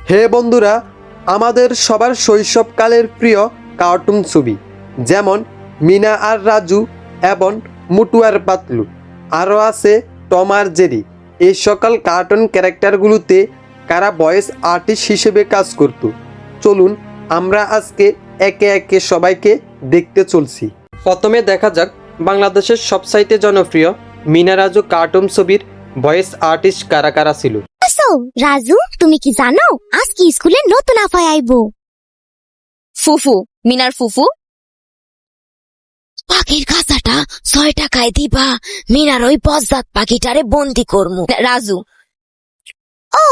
হে বন্ধুরা, আমাদের সবার শৈশবকালের প্রিয় কার্টুন ছবি যেমন মিনা আর রাজু এবং মুটু আর পাতলু, আরও আছে টম আর জেরি। এই সকল কার্টুন ক্যারেক্টারগুলোতে কারা ভয়েস আর্টিস্ট হিসেবে কাজ করত, চলুন আমরা আজকে একে একে সবাইকে দেখতে চলছি। প্রথমে দেখা যাক বাংলাদেশের সবচাইতে জনপ্রিয় মিনা রাজু কার্টুন ছবির ভয়েস আর্টিস্ট কারা কারা ছিল। রাজু, তুমি কি জানো আজকে স্কুলে নতুন আপায় আইবো? ফুফু, মিনার ফুফু। পাখির খাঁচাটা 6 টাকায় দিবা, মিনার ওই বজ্জাত পাখিটারে বন্দি করমু। রাজু। ও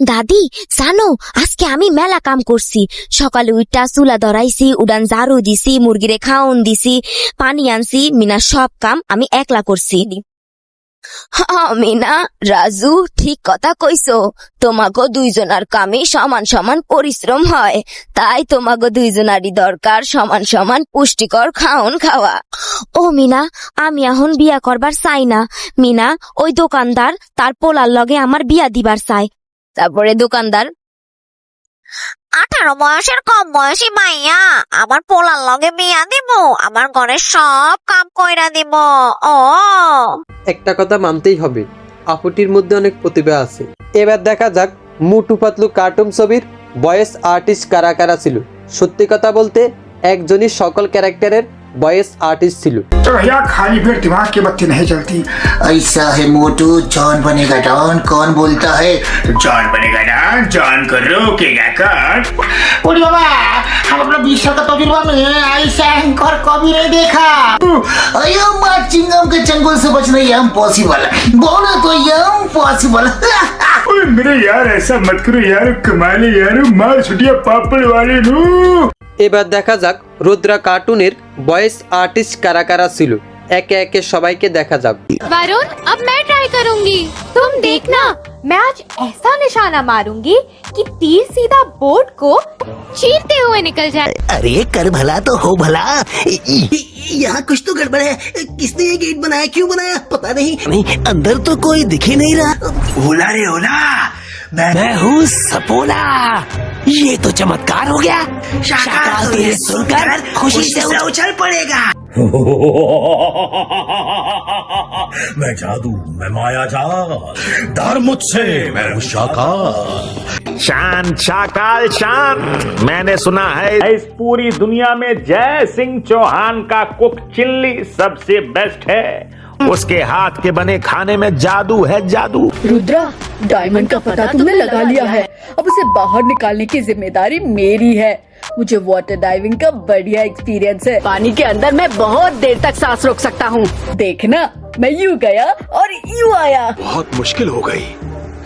দাদি, জানো আজকে আমি মেলা কাম করছি। সকালে উঠটা চুলা ধরাইছি, উড়ান ঝাড়ু দিছি, মুরগিরে খাওন দিছি, পানি আনছি। মিনা সব কাম আমি একলা করছি। মিনা, রাজু ঠিক কথা কইছো। তোমাগো দুইজনার কামে সমান সমান পরিশ্রম হয়, তাই তোমাগো দুইজনারই দরকার সমান সমান পুষ্টিকর খাওন খাওয়া। ও মিনা, আমি এখন বিয়া করবার চাই না। মিনা, ওই দোকানদার তার পোলার লগে আমার বিয়া দিবার চাই। তারপরে দোকানদার, 18 বয়সের কম বয়সী মাইয়া আমার পোলার লগে বিয়া দিব, আমার ঘরের সব কাম কইরা দিব। ও একটা কথা মানতেই হবে, আপুটির মধ্যে অনেক প্রতিভা আছে। এবার দেখা যাক মুটু পাতলু কার্টুন ছবির ভয়েস আর্টিস্ট কারা কারা ছিল। সত্যি কথা বলতে একজনই সকল ক্যারেক্টারের ভয়েস আর্টিস্ট ছিল। तो भैया खाली पेट दिमाग की बत्ती नहीं जलती। ऐसा है मोटू, जॉन बनेगा डॉन। कौन बोलता है? जॉन बनेगा ना, जॉन को रोकेगा कौन? बोली बाबा, हम अपना 20 साल का तजुर्बा में ऐसा एंकर कभी नहीं देखा। अयो माँ, चिंगम के चंगुल से बचना ये इम्पॉसिबल। बोलो तो ये इम्पॉसिबल। ओए मेरे यार, ऐसा मत करो यार, कमाले यार, मार छुटिया पापड़ वाले नू। এবার দেখা যাক রুদ্রা কার্টুনের ভয়েস আর্টিস্ট কারা কারা ছিল। একে একে সবাইকে দেখা যাক। वरुण, अब मैं ट्राई करूंगी। तुम देखना, मैं आज ऐसा निशाना मारूंगी कि तीर सीधा बोर्ड को चीरते हुए निकल जाए। अरे कर भला तो हो भला। यहाँ कुछ तो गड़बड़ है। किसने ये गेट बनाया, क्यों बनाया पता नहीं। अंदर तो कोई दिख ही नहीं रहा। ओला रे ओला, मैं हूँ सपोला। ये तो चमत्कार हो गया। शाकाल तो ये सुनकर खुशी से उछल पड़ेगा। मैं जादू, मैं माया जाल, डर मुझसे, मैं हूँ शाकाल। शांत शाकाल शांत। मैंने सुना है इस पूरी दुनिया में जय सिंह चौहान का कुक चिल्ली सबसे बेस्ट है। उसके हाथ के बने खाने में जादू है, जादू। रुद्रा, डायमंड का पता तुमने लगा लिया है, अब उसे बाहर निकालने की जिम्मेदारी मेरी है। मुझे वाटर डाइविंग का बढ़िया एक्सपीरियंस है। पानी के अंदर मैं बहुत देर तक सांस रोक सकता हूँ। देखना, मैं यूँ गया और यूँ आया। बहुत मुश्किल हो गई।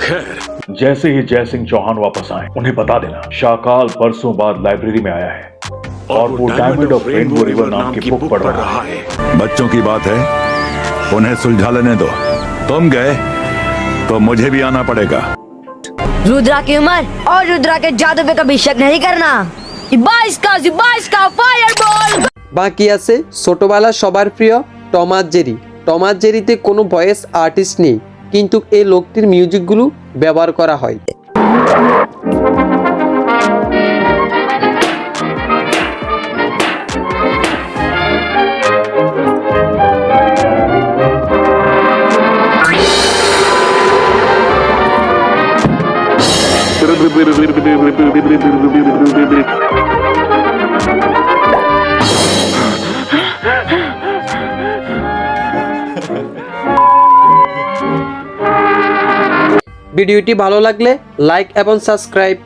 खैर, जैसे ही जय सिंह चौहान वापस आए उन्हें बता देना शाकाल परसों बाद लाइब्रेरी में आया है और वो डायमंड ऑफ रेनबो रिवर नाम की बुक पढ़ रहा है। बच्चों की बात है, उन्हें सुलझा लेने दो। तुम गए तो मुझे भी आना पड़ेगा। रुद्रा की उम्र और रुद्रा के जादू पे कभी शक नहीं करना। 22 का फायर बॉल। বাকি আছে ছোটবেলা সবার প্রিয় টম আর জেরি। টম আর জেরিতে কোনো ভয়েস আর্টিস্ট নেই, কিন্তু এই লোকটির মিউজিকগুলো ব্যবহার করা হয়। ভিডিওটি ভালো লাগলে লাইক এবং সাবস্ক্রাইব